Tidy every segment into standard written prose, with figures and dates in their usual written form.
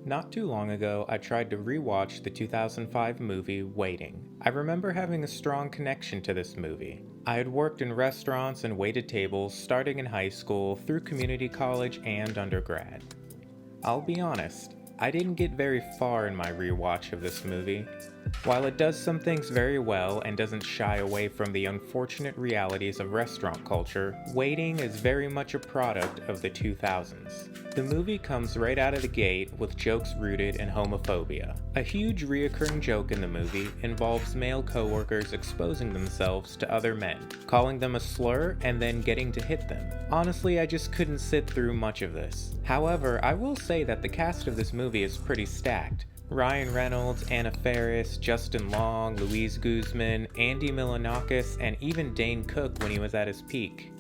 Not too long ago, I tried to rewatch the 2005 movie Waiting. I remember having a strong connection to this movie. I had worked in restaurants and waited tables starting in high school, through community college, and undergrad. I'll be honest, I didn't get very far in my rewatch of this movie. While it does some things very well and doesn't shy away from the unfortunate realities of restaurant culture, Waiting is very much a product of the 2000s. The movie comes right out of the gate with jokes rooted in homophobia. A huge reoccurring joke in the movie involves male coworkers exposing themselves to other men, calling them a slur, and then getting to hit them. Honestly, I just couldn't sit through much of this. However, I will say that the cast of this movie is pretty stacked. Ryan Reynolds, Anna Faris, Justin Long, Louise Guzman, Andy Milonakis, and even Dane Cook when he was at his peak.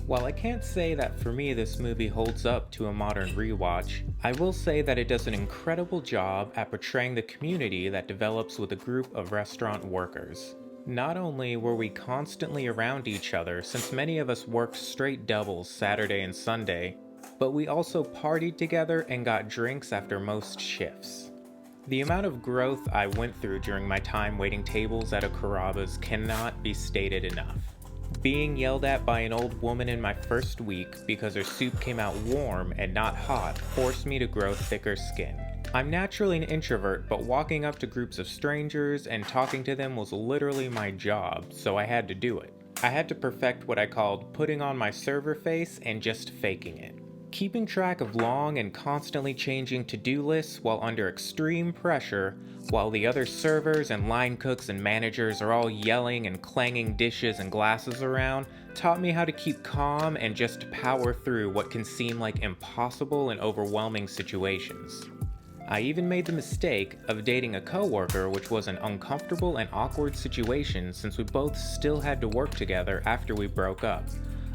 While I can't say that for me this movie holds up to a modern rewatch, I will say that it does an incredible job at portraying the community that develops with a group of restaurant workers. Not only were we constantly around each other, since many of us worked straight doubles Saturday and Sunday, but we also partied together and got drinks after most shifts. The amount of growth I went through during my time waiting tables at a Carrabba's cannot be stated enough. Being yelled at by an old woman in my first week because her soup came out warm and not hot forced me to grow thicker skin. I'm naturally an introvert, but walking up to groups of strangers and talking to them was literally my job, so I had to do it. I had to perfect what I called putting on my server face and just faking it. Keeping track of long and constantly changing to-do lists while under extreme pressure, while the other servers and line cooks and managers are all yelling and clanging dishes and glasses around, taught me how to keep calm and just power through what can seem like impossible and overwhelming situations. I even made the mistake of dating a coworker, which was an uncomfortable and awkward situation since we both still had to work together after we broke up.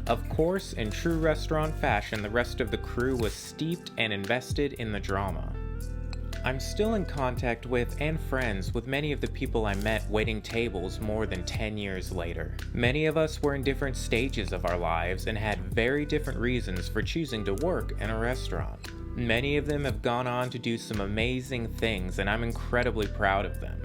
Of course, in true restaurant fashion, the rest of the crew was steeped and invested in the drama. I'm still in contact with and friends with many of the people I met waiting tables more than 10 years later. Many of us were in different stages of our lives and had very different reasons for choosing to work in a restaurant. Many of them have gone on to do some amazing things, and I'm incredibly proud of them.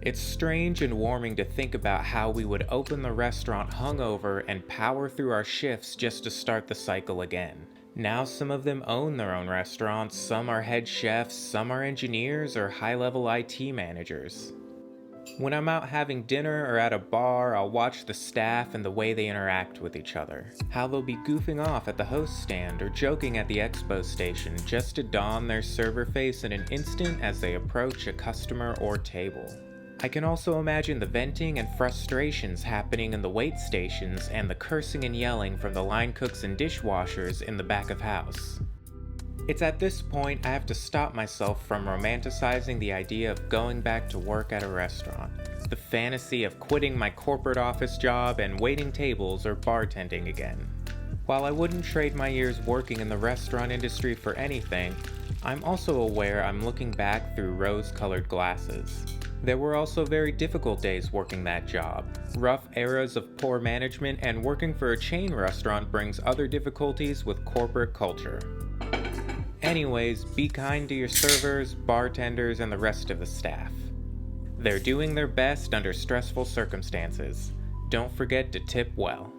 It's strange and warming to think about how we would open the restaurant hungover and power through our shifts just to start the cycle again. Now some of them own their own restaurants, some are head chefs, some are engineers or high-level IT managers. When I'm out having dinner or at a bar, I'll watch the staff and the way they interact with each other. How they'll be goofing off at the host stand or joking at the expo station just to don their server face in an instant as they approach a customer or table. I can also imagine the venting and frustrations happening in the wait stations and the cursing and yelling from the line cooks and dishwashers in the back of house. It's at this point I have to stop myself from romanticizing the idea of going back to work at a restaurant, the fantasy of quitting my corporate office job and waiting tables or bartending again. While I wouldn't trade my years working in the restaurant industry for anything, I'm also aware I'm looking back through rose-colored glasses. There were also very difficult days working that job, rough eras of poor management, and working for a chain restaurant brings other difficulties with corporate culture. Anyways, be kind to your servers, bartenders, and the rest of the staff. They're doing their best under stressful circumstances. Don't forget to tip well.